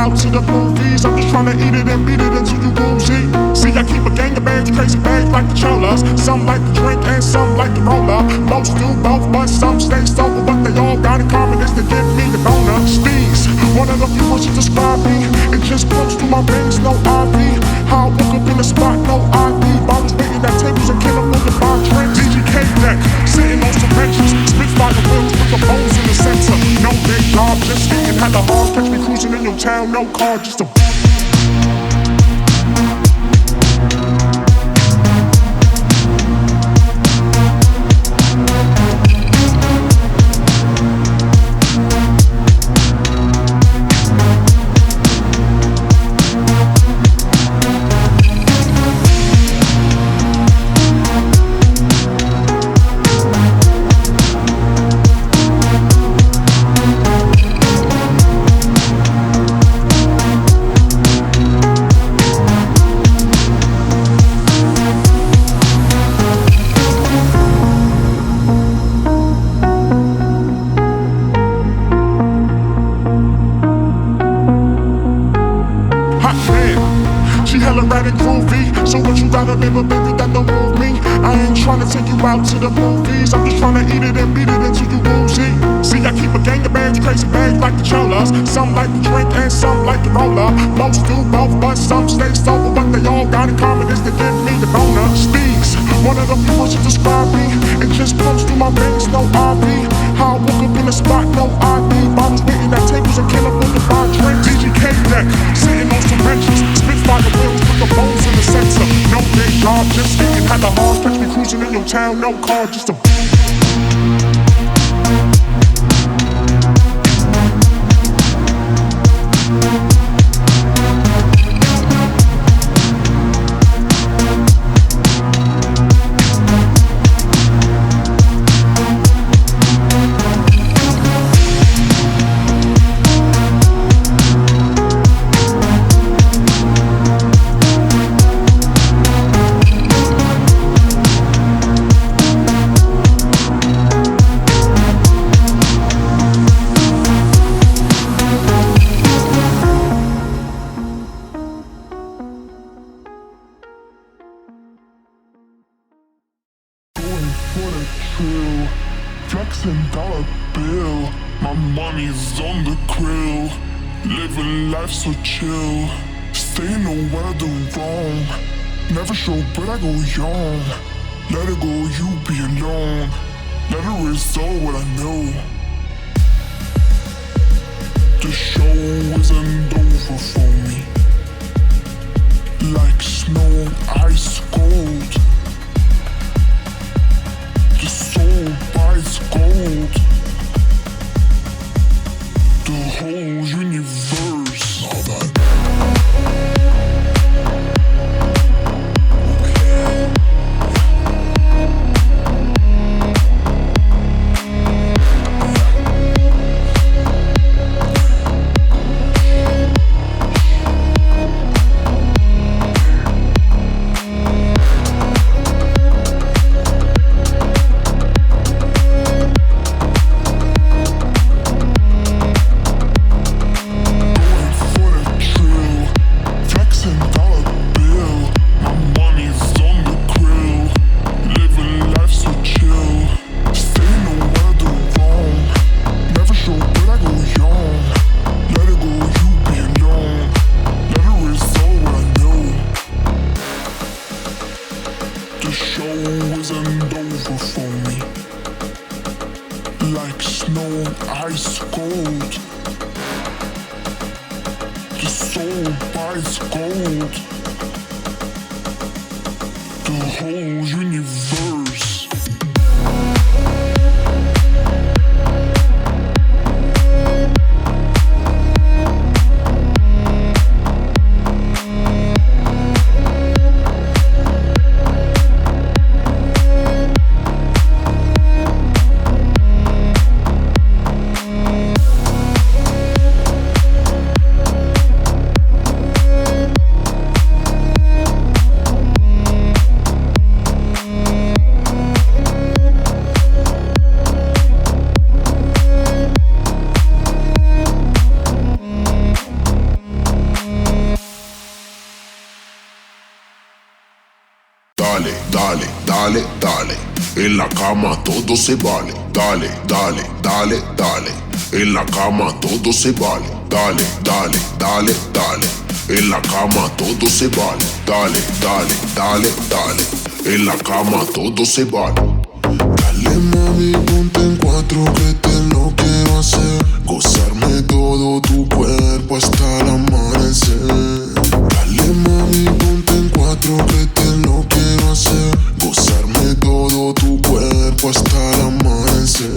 out to the movies. I'm just tryna eat it and beat it until you woozy. See, I keep a gang of bags, crazy bags like the cholas. Some like to drink and some like to roll up. Most do both, but some stay sober. What they all got in common is to give me the boner. Steez, one of the few words to describe me. It just comes through my veins, no IV. How I woke up in the spot, no ID. Bottles waiting at tables and killing with the bar drinks. DGK deck, sitting on some benches. Spits by the wheels with the bones in the center. No big job, just eating hella hard. Catch me cruising in your town, no car, just a out to the movies. I'm just tryna eat it and beat it until you woozy. See, I keep a gang of bags, crazy bags like the cholas. Some like to drink and some like to roll up. Most do both, but some stay sober. What they all got in common is to give me the boner. Steez, one of the few words to describe me. It just comes through my veins, no IV. How I woke up in the spot, no ID. Bottles waiting at tables and killing with the bar drinks. DGK deck, sitting on some benches. Spits by the wheels with the bones in the center. No big job, just eating hella hard. Catch me cruising in your town, no car, just a money's on the grill, living life so chill. Stay nowhere do wrong. Never show, but I go young. Let it go, you be alone. Let it rest all what I know. The show isn't over for me. Like snow, ice cold. The soul bites gold. The whole universe. All that. En la cama todo se vale, dale, dale, dale, dale. En la cama todo se vale, dale, dale, dale, dale. En la cama todo se vale, dale, dale, dale, dale. En la cama todo se vale. Dale mami, ponte en cuatro que te lo quiero hacer. Gozarme todo tu cuerpo hasta el amanecer. Dale mami, ponte en cuatro que te lo quiero hacer. Gozarme todo tu cuerpo hasta el amanecer.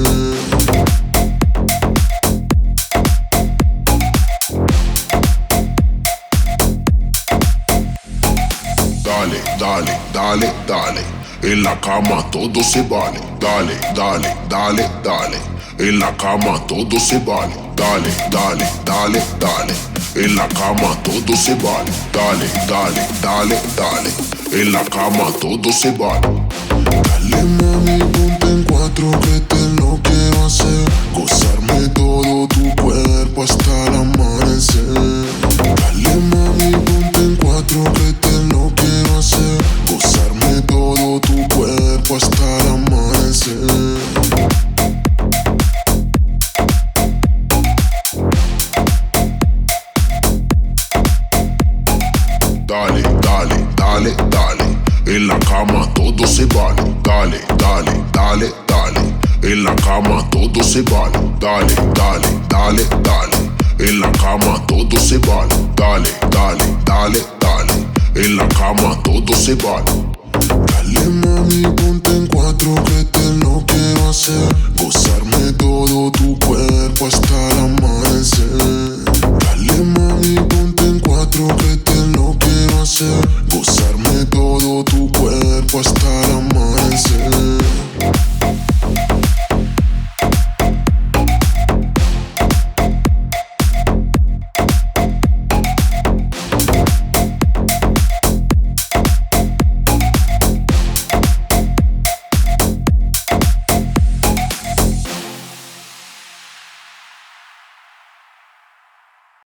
Dale, dale, dale, dale. En la cama todo se vale, dale, dale, dale, dale. En la cama todo se vale, dale, dale, dale, dale. En la cama todo se vale, dale, dale, dale, dale. En la cama todo se vale. Dale mami, ponte en cuatro que te lo quiero hacer. Gozarme todo tu cuerpo hasta el amanecer. Dale mami, ponte en cuatro que te lo quiero hacer. Gozarme todo tu cuerpo hasta el amanecer. Dale, dale, dale, dale. En la cama todo se vale, dale, dale, dale, dale. En la cama todo se vale, dale, dale, dale, dale. En la cama todo se vale, dale, dale, dale, dale. En la cama todo se vale. Dale mami, ponte en cuatro que te lo quiero hacer. Gozarme todo tu cuerpo hasta la